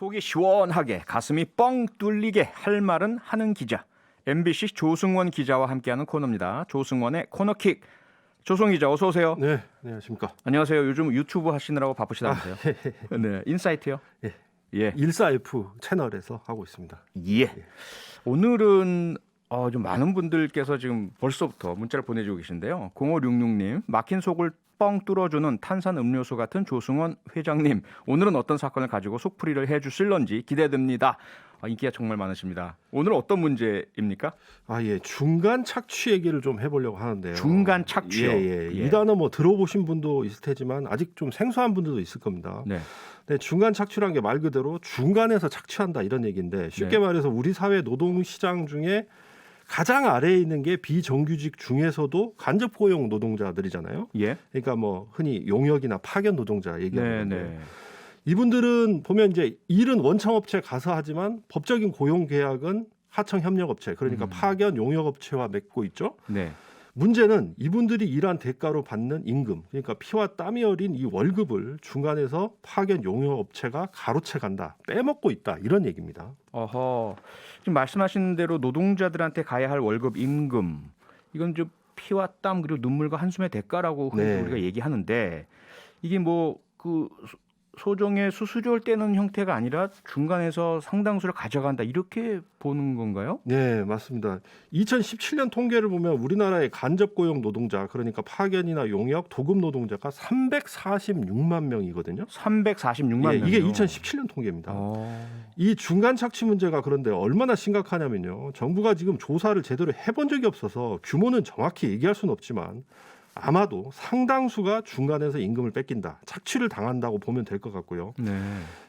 속이 시원하게 가슴이 뻥 뚫리게 할 말은 하는 기자. MBC 조승원 기자와 함께하는 코너입니다. 조승원의 코너킥. 조승원 기자 어서 오세요. 네, 안녕하십니까. 안녕하세요. 요즘 유튜브 하시느라고 바쁘시다면서요. 네, 인사이트요? 예. 예. 14F 채널에서 하고 있습니다. 예. 오늘은 좀 많은 분들께서 지금 벌써부터 문자를 보내주고 계신데요. 0566님, 막힌 속을 뻥 뚫어주는 탄산 음료수 같은 조승원 회장님, 오늘은 어떤 사건을 가지고 속풀이를 해주실런지 기대됩니다. 인기가 정말 많으십니다. 오늘 어떤 문제입니까? 예, 중간 착취 얘기를 좀 해보려고 하는데요. 중간 착취요? 예. 이 단어 뭐 들어보신 분도 있을 테지만 아직 좀 생소한 분들도 있을 겁니다. 네. 네, 중간 착취란 게 말 그대로 중간에서 착취한다 이런 얘기인데 쉽게 말해서 우리 사회 노동시장 중에 가장 아래에 있는 게 비정규직 중에서도 간접 고용 노동자들이잖아요. 예. 그러니까 뭐 흔히 용역이나 파견 노동자 얘기하는 건데 네. 이분들은 보면 이제 일은 원청업체 가서 하지만 법적인 고용 계약은 하청 협력업체 그러니까 파견 용역업체와 맺고 있죠. 네. 문제는 이분들이 일한 대가로 받는 임금 그러니까 피와 땀이 어린 이 월급을 중간에서 파견 용역업체가 가로채 간다 빼먹고 있다 이런 얘기입니다. 어허. 지금 말씀하신 대로 노동자들한테 가야 할 월급 임금 이건 좀 피와 땀 그리고 눈물과 한숨의 대가라고 네. 우리가 얘기하는데 이게 뭐 그 소정의 수수료를 떼는 형태가 아니라 중간에서 상당수를 가져간다 이렇게 보는 건가요? 네, 맞습니다. 2017년 통계를 보면 우리나라의 간접 고용 노동자 그러니까 파견이나 용역, 도급 노동자가 346만 명이거든요. 346만 예, 명이요. 이게 2017년 통계입니다. 이 중간 착취 문제가 그런데 얼마나 심각하냐면요. 정부가 지금 조사를 제대로 해본 적이 없어서 규모는 정확히 얘기할 수는 없지만 아마도 상당수가 중간에서 임금을 뺏긴다. 착취를 당한다고 보면 될 것 같고요. 네.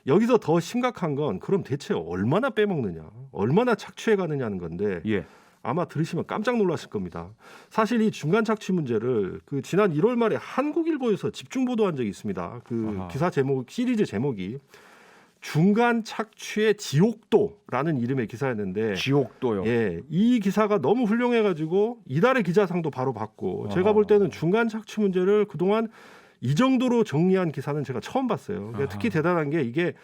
여기서 더 심각한 건 그럼 대체 얼마나 빼먹느냐, 얼마나 착취해 가느냐는 건데 예. 아마 들으시면 깜짝 놀라실 겁니다. 사실 이 중간 착취 문제를 지난 1월 말에 한국일보에서 집중 보도한 적이 있습니다. 아하. 기사 제목 시리즈 제목이 중간 착취의 지옥도라는 이름의 기사였는데 지옥도요. 예, 이 기사가 너무 훌륭해가지고 이달의 기자상도 바로 받고 제가 볼 때는 중간 착취 문제를 그동안 이 정도로 정리한 기사는 제가 처음 봤어요. 그러니까 특히 대단한 게 이게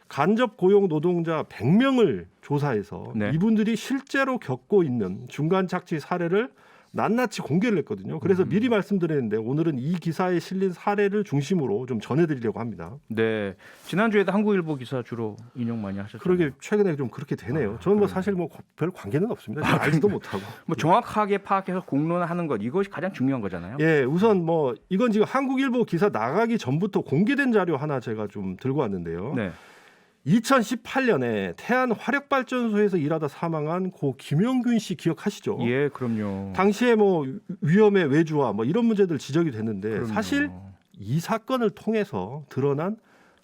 간접 고용 노동자 100명을 조사해서 네. 이분들이 실제로 겪고 있는 중간 착취 사례를 낱낱이 공개를 했거든요. 그래서 미리 말씀드렸는데 오늘은 이 기사에 실린 사례를 중심으로 좀 전해드리려고 합니다. 네. 지난주에도 한국일보 기사 주로 인용 많이 하셨죠. 그러게 최근에 좀 그렇게 되네요. 저는 뭐 사실 뭐 별 관계는 없습니다. 알지도 못하고. 뭐 정확하게 파악해서 공론화하는 것 이것이 가장 중요한 거잖아요. 예, 우선 뭐 이건 지금 한국일보 기사 나가기 전부터 공개된 자료 하나 제가 좀 들고 왔는데요. 네. 2018년에 태안 화력발전소에서 일하다 사망한 고 김영균 씨 기억하시죠? 예, 그럼요. 당시에 뭐 위험의 외주화 뭐 이런 문제들 지적이 됐는데 그럼요. 사실 이 사건을 통해서 드러난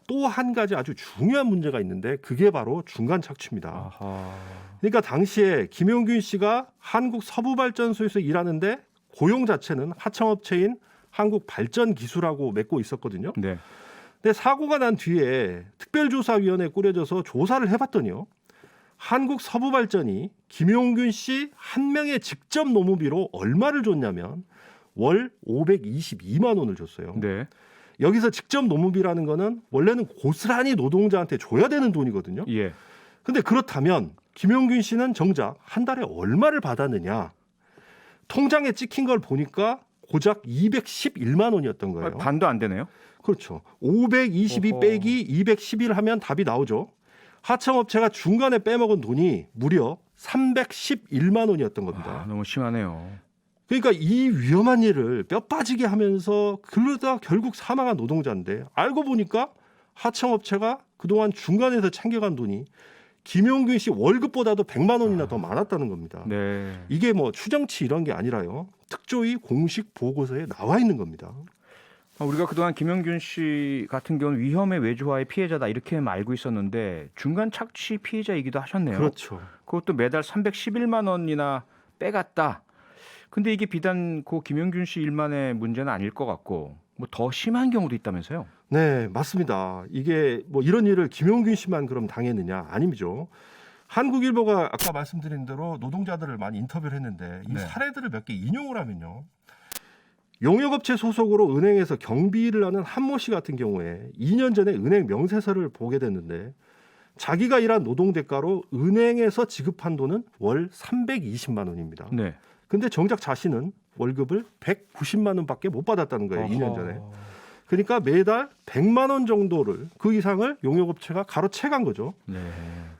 또 한 가지 아주 중요한 문제가 있는데 그게 바로 중간 착취입니다. 아하. 그러니까 당시에 김용균 씨가 한국 서부발전소에서 일하는데 고용 자체는 하청업체인 한국발전기술하고 맺고 있었거든요. 네. 근데 사고가 난 뒤에 특별조사위원회 꾸려져서 조사를 해봤더니요. 한국서부발전이 김용균 씨 한 명의 직접 노무비로 얼마를 줬냐면 월 522만 원을 줬어요. 네. 여기서 직접 노무비라는 거는 원래는 고스란히 노동자한테 줘야 되는 돈이거든요. 예. 근데 그렇다면 김용균 씨는 정작 한 달에 얼마를 받았느냐? 통장에 찍힌 걸 보니까 고작 211만 원이었던 거예요. 반도 안 되네요. 그렇죠. 522 어허. 빼기 211 하면 답이 나오죠. 하청업체가 중간에 빼먹은 돈이 무려 311만 원이었던 겁니다. 너무 심하네요. 그러니까 이 위험한 일을 뼈 빠지게 하면서 그러다 결국 사망한 노동자인데 알고 보니까 하청업체가 그동안 중간에서 챙겨간 돈이 김용균 씨 월급보다도 100만 원이나 더 많았다는 겁니다. 네. 이게 뭐 추정치 이런 게 아니라요. 특조위 공식 보고서에 나와 있는 겁니다. 우리가 그동안 김영균 씨 같은 경우는 위험의 외주화의 피해자다 이렇게만 알고 있었는데 중간 착취 피해자이기도 하셨네요. 그렇죠. 그것도 매달 311만 원이나 빼갔다. 근데 이게 비단 고 김영균 씨 일만의 문제는 아닐 것 같고 뭐 더 심한 경우도 있다면서요? 네, 맞습니다. 이게 뭐 이런 일을 김용균 씨만 그럼 당했느냐? 아니죠. 한국일보가 아까 말씀드린 대로 노동자들을 많이 인터뷰를 했는데 이 네. 사례들을 몇 개 인용을 하면요. 용역업체 소속으로 은행에서 경비 일을 하는 한모 씨 같은 경우에 2년 전에 은행 명세서를 보게 됐는데 자기가 일한 노동 대가로 은행에서 지급한 돈은 월 320만 원입니다. 네. 근데 정작 자신은 월급을 190만 원밖에 못 받았다는 거예요. 2년 전에. 그러니까 매달 100만 원 정도를 그 이상을 용역업체가 가로채간 거죠. 네.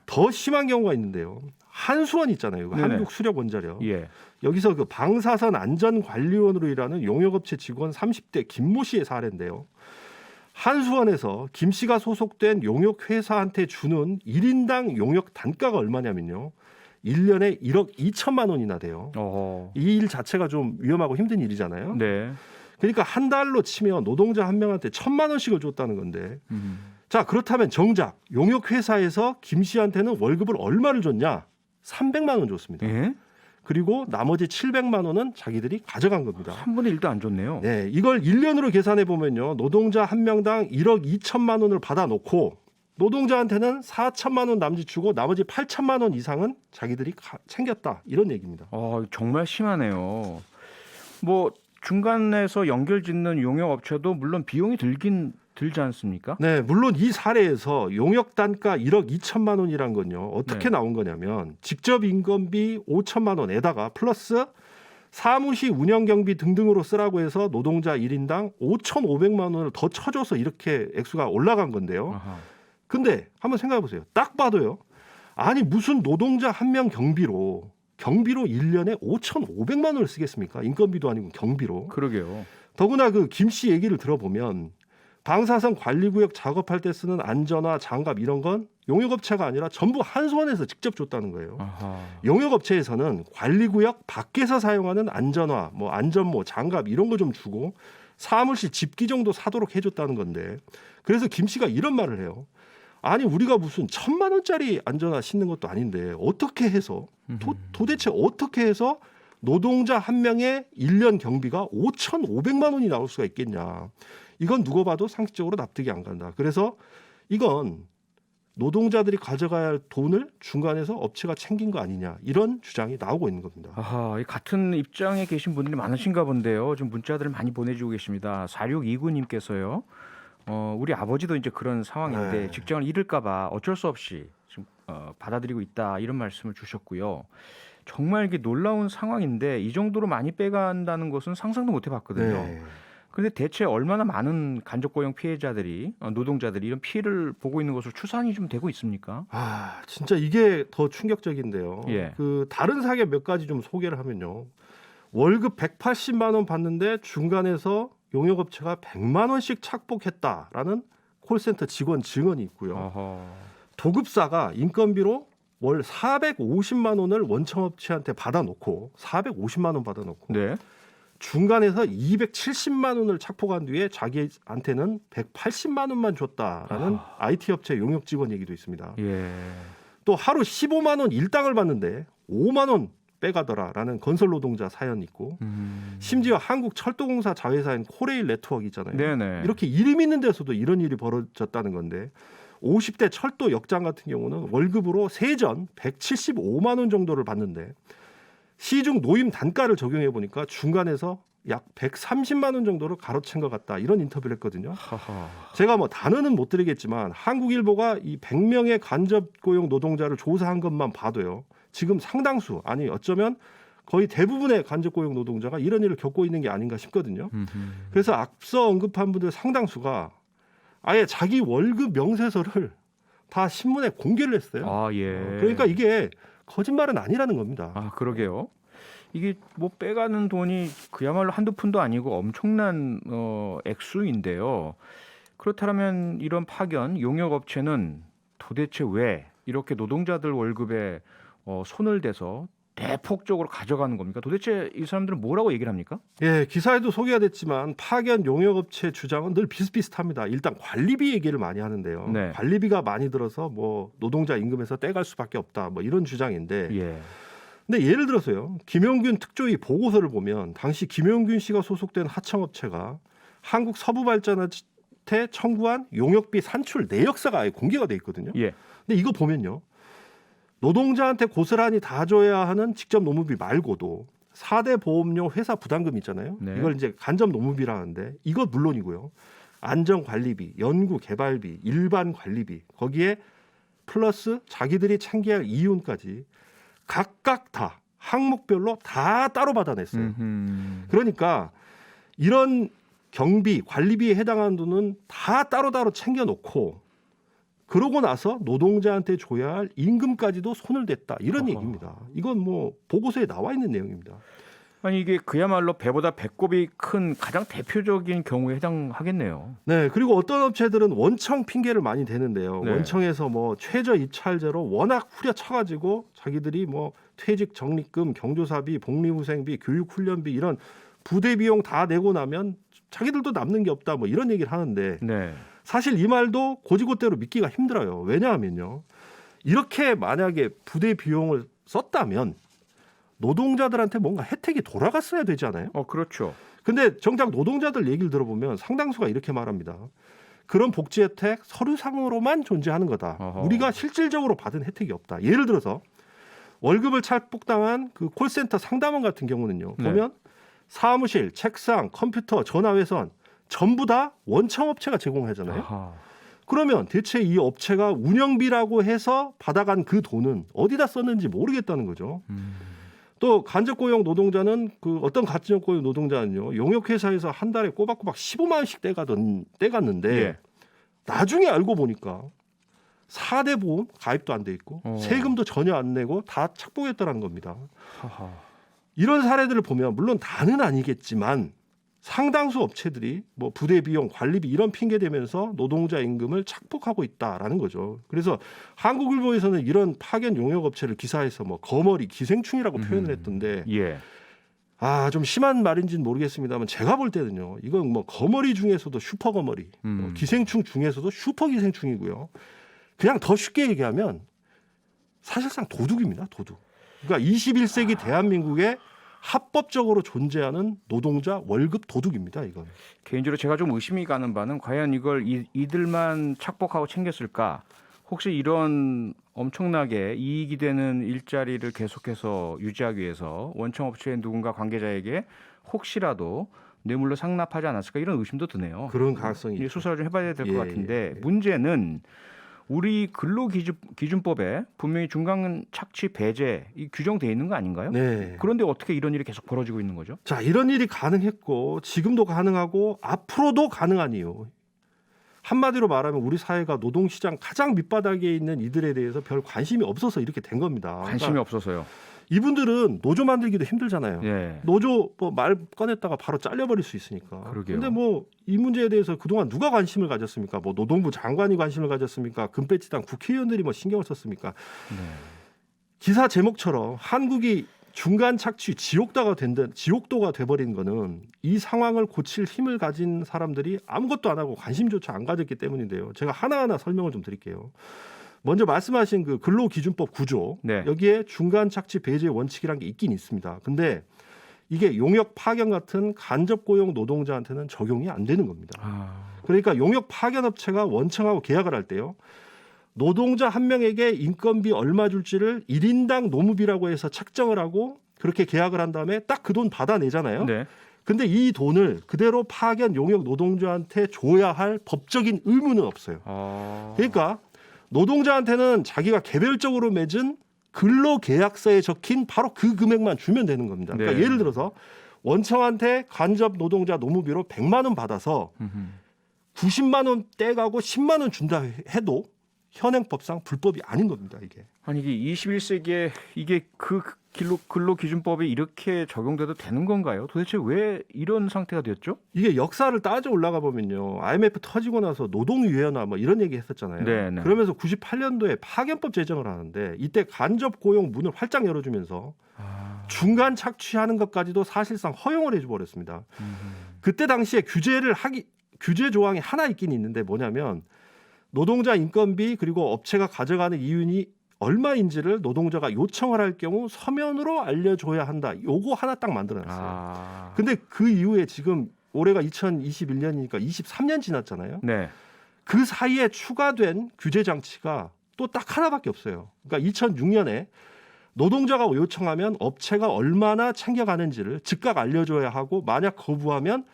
더 심한 경우가 있는데요. 한수원 있잖아요. 네네. 한국수력원자력. 예. 여기서 그 방사선 안전관리원으로 일하는 용역업체 직원 30대 김모 씨의 사례인데요. 한수원에서 김 씨가 소속된 용역회사한테 주는 1인당 용역 단가가 얼마냐면요. 1년에 1억 2천만 원이나 돼요. 이 일 자체가 좀 위험하고 힘든 일이잖아요. 네. 그러니까 한 달로 치면 노동자 한 명한테 1,000만 원씩을 줬다는 건데 자 그렇다면 정작 용역회사에서 김 씨한테는 월급을 얼마를 줬냐? 300만 원 줬습니다. 예? 그리고 나머지 700만 원은 자기들이 가져간 겁니다. 3분의 1도 안 줬네요. 네, 이걸 1년으로 계산해 보면요. 노동자 한 명당 1억 2천만 원을 받아놓고 노동자한테는 4천만 원 남짓 주고 나머지 8천만 원 이상은 자기들이 챙겼다. 이런 얘기입니다. 정말 심하네요. 뭐 중간에서 연결짓는 용역업체도 물론 비용이 들지 않습니까? 네, 물론 이 사례에서 용역 단가 1억 2천만 원이란 건요. 어떻게 네. 나온 거냐면 직접 인건비 5천만 원에다가 플러스 사무실 운영 경비 등등으로 쓰라고 해서 노동자 1인당 5,500만 원을 더 쳐줘서 이렇게 액수가 올라간 건데요. 아하. 근데 한번 생각해 보세요. 딱 봐도요. 아니 무슨 노동자 한 명 경비로 1년에 5,500만 원을 쓰겠습니까? 인건비도 아니고 경비로. 그러게요. 더구나 그 김 씨 얘기를 들어보면 방사선 관리구역 작업할 때 쓰는 안전화, 장갑 이런 건 용역업체가 아니라 전부 한수원에서 직접 줬다는 거예요. 아하. 용역업체에서는 관리구역 밖에서 사용하는 안전화, 뭐 안전모, 장갑 이런 거 좀 주고 사무실 집기 정도 사도록 해줬다는 건데 그래서 김 씨가 이런 말을 해요. 아니 우리가 무슨 1,000만 원짜리 안전화 신는 것도 아닌데 어떻게 해서 도대체 어떻게 해서 노동자 한 명의 1년 경비가 5,500만 원이 나올 수가 있겠냐. 이건 누가 봐도 상식적으로 납득이 안 간다. 그래서 이건 노동자들이 가져가야 할 돈을 중간에서 업체가 챙긴 거 아니냐. 이런 주장이 나오고 있는 겁니다. 아하, 이 같은 입장에 계신 분들이 많으신가 본데요. 지금 문자들을 많이 보내주고 계십니다. 4629님께서요. 우리 아버지도 이제 그런 상황인데 네. 직장을 잃을까봐 어쩔 수 없이 지금 받아들이고 있다 이런 말씀을 주셨고요. 정말 이게 놀라운 상황인데 이 정도로 많이 빼간다는 것은 상상도 못 해봤거든요. 네. 그런데 대체 얼마나 많은 간접고용 피해자들이 노동자들이 이런 피해를 보고 있는 것으로 추산이 좀 되고 있습니까? 아 진짜 이게 더 충격적인데요. 예. 그 다른 사례 몇 가지 좀 소개를 하면요. 월급 180만 원 받는데 중간에서 용역업체가 100만 원씩 착복했다라는 콜센터 직원 증언이 있고요. 어허. 도급사가 인건비로 월 450만 원을 원청업체한테 받아놓고 450만 원 받아놓고 네. 중간에서 270만 원을 착복한 뒤에 자기한테는 180만 원만 줬다라는 IT 업체 용역 직원 얘기도 있습니다. 예. 또 하루 15만 원 일당을 받는데 5만 원 빼가더라라는 건설 노동자 사연 있고 심지어 한국철도공사 자회사인 코레일 네트워크 있잖아요. 네네. 이렇게 이름 있는 데서도 이런 일이 벌어졌다는 건데 50대 철도 역장 같은 경우는 월급으로 세전 175만 원 정도를 받는데 시중 노임 단가를 적용해 보니까 중간에서 약 130만 원 정도를 가로챈 것 같다. 이런 인터뷰를 했거든요. 하하. 제가 뭐 단어는 못 드리겠지만 한국일보가 이 100명의 간접고용 노동자를 조사한 것만 봐도요. 지금 상당수 아니 어쩌면 거의 대부분의 간접고용 노동자가 이런 일을 겪고 있는 게 아닌가 싶거든요. 그래서 앞서 언급한 분들 상당수가 아예 자기 월급 명세서를 다 신문에 공개를 했어요. 아, 예. 그러니까 이게 거짓말은 아니라는 겁니다. 아, 그러게요. 이게 뭐 빼가는 돈이 그야말로 한두 푼도 아니고 엄청난 액수인데요. 그렇다면 이런 파견 용역업체는 도대체 왜 이렇게 노동자들 월급에 손을 대서 대폭적으로 가져가는 겁니까? 도대체 이 사람들은 뭐라고 얘기를 합니까? 예, 기사에도 소개가 됐지만 파견 용역업체 주장은 늘 비슷비슷합니다. 일단 관리비 얘기를 많이 하는데요. 네. 관리비가 많이 들어서 뭐 노동자 임금에서 떼갈 수밖에 없다. 뭐 이런 주장인데. 예. 근데 예를 들어서요. 김용균 특조위 보고서를 보면 당시 김용균 씨가 소속된 하청업체가 한국 서부발전한테 청구한 용역비 산출 내역사가 아예 공개가 돼 있거든요. 예. 근데 이거 보면요. 노동자한테 고스란히 다 줘야 하는 직접 노무비 말고도 4대 보험료 회사 부담금 있잖아요. 네. 이걸 이제 간접 노무비라는데 이것 물론이고요. 안전관리비, 연구개발비, 일반 관리비 거기에 플러스 자기들이 챙겨야 할 이윤까지 각각 다 항목별로 다 따로 받아냈어요. 그러니까 이런 경비, 관리비에 해당하는 돈은 다 따로따로 챙겨놓고 그러고 나서 노동자한테 줘야 할 임금까지도 손을 댔다. 이런 얘기입니다. 이건 뭐 보고서에 나와 있는 내용입니다. 아니 이게 그야말로 배보다 배꼽이 큰 가장 대표적인 경우에 해당하겠네요. 네, 그리고 어떤 업체들은 원청 핑계를 많이 대는데요. 네. 원청에서 뭐 최저 입찰제로 워낙 후려쳐가지고 자기들이 뭐 퇴직 적립금, 경조사비, 복리후생비, 교육훈련비 이런 부대 비용 다 내고 나면 자기들도 남는 게 없다. 뭐 이런 얘기를 하는데 네. 사실 이 말도 고지고대로 믿기가 힘들어요. 왜냐하면요, 이렇게 만약에 부대 비용을 썼다면 노동자들한테 뭔가 혜택이 돌아갔어야 되잖아요. 그렇죠. 근데 정작 노동자들 얘기를 들어보면 상당수가 이렇게 말합니다. 그런 복지 혜택 서류상으로만 존재하는 거다. 어허. 우리가 실질적으로 받은 혜택이 없다. 예를 들어서 월급을 착복당한 그 콜센터 상담원 같은 경우는요. 네. 보면 사무실, 책상, 컴퓨터, 전화외선 전부 다 원청업체가 제공하잖아요. 아하. 그러면 대체 이 업체가 운영비라고 해서 받아간 그 돈은 어디다 썼는지 모르겠다는 거죠. 또 간접고용 노동자는 그 어떤 간접고용 노동자는요, 용역회사에서 한 달에 꼬박꼬박 15만 원씩 떼갔는데 예. 나중에 알고 보니까 4대 보험 가입도 안 돼 있고 세금도 전혀 안 내고 다 착복했다는 겁니다. 하하. 이런 사례들을 보면 물론 다는 아니겠지만 상당수 업체들이 뭐 부대 비용, 관리비 이런 핑계 대면서 노동자 임금을 착복하고 있다라는 거죠. 그래서 한국일보에서는 이런 파견 용역 업체를 기사에서 뭐 거머리, 기생충이라고 표현을 했던데 예. 좀 심한 말인지는 모르겠습니다만 제가 볼 때는요, 이건 뭐 거머리 중에서도 슈퍼 거머리, 뭐 기생충 중에서도 슈퍼 기생충이고요. 그냥 더 쉽게 얘기하면 사실상 도둑입니다, 도둑. 그러니까 21세기 대한민국에 합법적으로 존재하는 노동자 월급 도둑입니다. 이건. 개인적으로 제가 좀 의심이 가는 바는 과연 이걸 이들만 착복하고 챙겼을까? 혹시 이런 엄청나게 이익이 되는 일자리를 계속해서 유지하기 위해서 원청업체의 누군가 관계자에게 혹시라도 뇌물로 상납하지 않았을까 이런 의심도 드네요. 그런 가능성이 이 수사를 좀 해봐야 될 것 예, 같은데 예. 문제는 우리 근로기준법에 분명히 중간 착취 배제 이 규정돼 있는 거 아닌가요? 네. 그런데 어떻게 이런 일이 계속 벌어지고 있는 거죠? 자, 이런 일이 가능했고 지금도 가능하고 앞으로도 가능한 이유. 한마디로 말하면 우리 사회가 노동시장 가장 밑바닥에 있는 이들에 대해서 별 관심이 없어서 이렇게 된 겁니다. 관심이 그러니까 없어서요. 이분들은 노조 만들기도 힘들잖아요. 예. 노조 뭐 말 꺼냈다가 바로 잘려버릴 수 있으니까. 그러게요. 근데 뭐 이 문제에 대해서 그동안 누가 관심을 가졌습니까? 뭐 노동부 장관이 관심을 가졌습니까? 금배지당 국회의원들이 뭐 신경을 썼습니까? 네. 기사 제목처럼 한국이 중간 착취 지옥도가 돼버린 거는 이 상황을 고칠 힘을 가진 사람들이 아무것도 안 하고 관심조차 안 가졌기 때문인데요. 제가 하나하나 설명을 좀 드릴게요. 먼저 말씀하신 그 근로기준법 구조, 네. 여기에 중간 착취 배제 원칙이라는 게 있긴 있습니다. 근데 이게 용역 파견 같은 간접 고용 노동자한테는 적용이 안 되는 겁니다. 그러니까 용역 파견 업체가 원청하고 계약을 할 때요, 노동자 한 명에게 인건비 얼마 줄지를 1인당 노무비라고 해서 책정을 하고 그렇게 계약을 한 다음에 딱 그 돈 받아내잖아요. 네. 근데 이 돈을 그대로 파견 용역 노동자한테 줘야 할 법적인 의무는 없어요. 그러니까 노동자한테는 자기가 개별적으로 맺은 근로계약서에 적힌 바로 그 금액만 주면 되는 겁니다. 그러니까 네. 예를 들어서 원청한테 간접 노동자 노무비로 100만 원 받아서 90만 원 떼가고 10만 원 준다 해도 현행법상 불법이 아닌 겁니다. 이게. 아니 이게 21세기에 이게 그 근로기준법이 이렇게 적용돼도 되는 건가요? 도대체 왜 이런 상태가 됐죠? 이게 역사를 따져 올라가 보면요, IMF 터지고 나서 노동유연화 뭐 이런 얘기 했었잖아요. 네, 네. 그러면서 98년도에 파견법 제정을 하는데 이때 간접 고용 문을 활짝 열어주면서 중간 착취하는 것까지도 사실상 허용을 해줘버렸습니다. 그때 당시에 규제 조항이 하나 있긴 있는데 뭐냐면 노동자 인건비 그리고 업체가 가져가는 이윤이 얼마인지를 노동자가 요청을 할 경우 서면으로 알려줘야 한다. 요거 하나 딱 만들어놨어요. 근데 그 이후에 지금 올해가 2021년이니까 23년 지났잖아요. 네. 그 사이에 추가된 규제 장치가 또 딱 하나밖에 없어요. 그러니까 2006년에 노동자가 요청하면 업체가 얼마나 챙겨가는지를 즉각 알려줘야 하고 만약 거부하면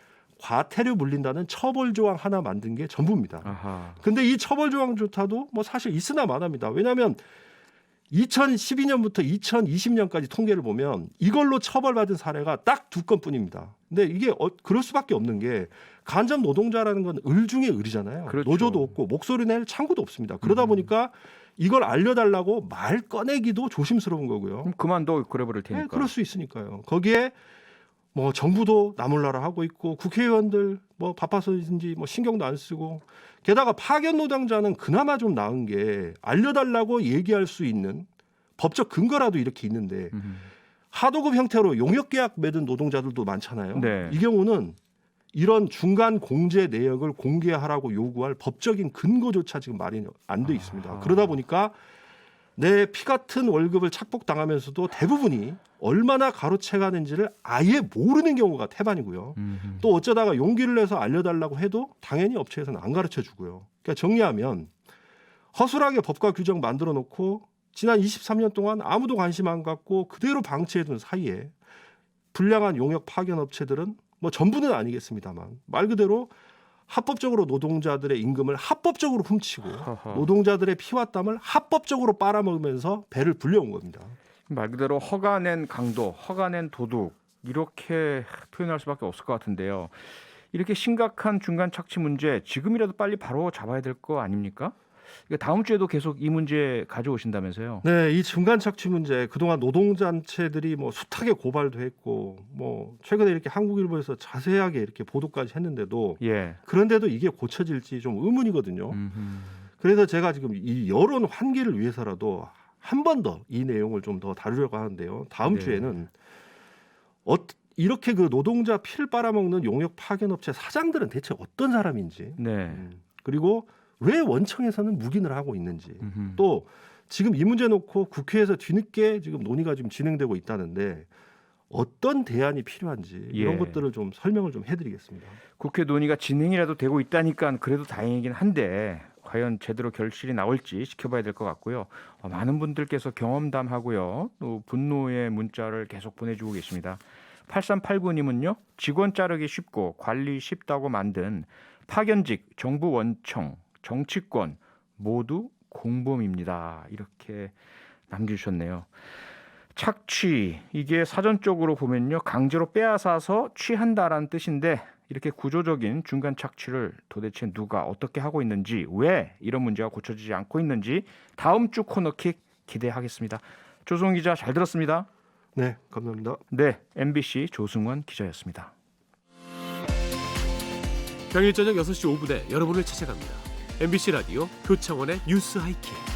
과태료 물린다는 처벌 조항 하나 만든 게 전부입니다. 아하. 근데 이 처벌 조항조차도 뭐 사실 있으나 마나입니다. 왜냐하면 2012년부터 2020년까지 통계를 보면 이걸로 처벌받은 사례가 딱 2건뿐입니다. 근데 이게 그럴 수밖에 없는 게 간접 노동자라는 건 을 중에 을이잖아요. 그렇죠. 노조도 없고 목소리 낼 창구도 없습니다. 그러다 보니까 이걸 알려달라고 말 꺼내기도 조심스러운 거고요. 그럼 그만둬 그래 버릴 네, 테니까. 그럴 수 있으니까요. 거기에 뭐 정부도 나몰라라 하고 있고 국회의원들 뭐 바빠서인지 뭐 신경도 안 쓰고 게다가 파견 노동자는 그나마 좀 나은 게 알려달라고 얘기할 수 있는 법적 근거라도 이렇게 있는데 하도급 형태로 용역계약 맺은 노동자들도 많잖아요. 네. 이 경우는 이런 중간 공제 내역을 공개하라고 요구할 법적인 근거조차 지금 마련이 안 돼 있습니다. 아하. 그러다 보니까 내 피 같은 월급을 착복당하면서도 대부분이 얼마나 가로채가는지를 아예 모르는 경우가 태반이고요. 또 어쩌다가 용기를 내서 알려달라고 해도 당연히 업체에서는 안 가르쳐 주고요. 그러니까 정리하면 허술하게 법과 규정 만들어 놓고 지난 23년 동안 아무도 관심 안 갖고 그대로 방치해둔 사이에 불량한 용역 파견 업체들은 뭐 전부는 아니겠습니다만 말 그대로 합법적으로 노동자들의 임금을 합법적으로 훔치고 허허. 노동자들의 피와 땀을 합법적으로 빨아먹으면서 배를 불려온 겁니다. 말 그대로 허가낸 강도, 허가낸 도둑 이렇게 표현할 수밖에 없을 것 같은데요. 이렇게 심각한 중간 착취 문제 지금이라도 빨리 바로 잡아야 될 거 아닙니까? 이거 다음 주에도 계속 이 문제 가져오신다면서요? 네, 이 중간 착취 문제 그동안 노동단체들이 뭐 숱하게 고발도 했고 뭐 최근에 이렇게 한국일보에서 자세하게 이렇게 보도까지 했는데도 예. 그런데도 이게 고쳐질지 좀 의문이거든요. 그래서 제가 지금 이 여론 환기를 위해서라도 한 번 더 이 내용을 좀 더 다루려고 하는데요. 다음 네. 주에는 이렇게 그 노동자 피를 빨아먹는 용역 파견업체 사장들은 대체 어떤 사람인지 네. 그리고 왜 원청에서는 묵인을 하고 있는지 음흠. 또 지금 이 문제 놓고 국회에서 뒤늦게 지금 논의가 지금 진행되고 있다는데 어떤 대안이 필요한지 이런 예. 것들을 좀 설명을 좀 해드리겠습니다. 국회 논의가 진행이라도 되고 있다니까 그래도 다행이긴 한데 과연 제대로 결실이 나올지 지켜봐야 될 것 같고요. 많은 분들께서 경험담하고요. 또 분노의 문자를 계속 보내주고 계십니다. 8389님은요. 직원 자르기 쉽고 관리 쉽다고 만든 파견직, 정부 원청, 정치권 모두 공범입니다. 이렇게 남겨주셨네요. 착취 이게 사전적으로 보면요 강제로 빼앗아서 취한다라는 뜻인데 이렇게 구조적인 중간 착취를 도대체 누가 어떻게 하고 있는지 왜 이런 문제가 고쳐지지 않고 있는지 다음 주 코너킥 기대하겠습니다. 조승원 기자 잘 들었습니다. 네, 감사합니다. 네, MBC 조승원 기자였습니다. 평일 저녁 6시 5분에 여러분을 찾아갑니다. MBC 라디오 표창원의 뉴스 하이킥.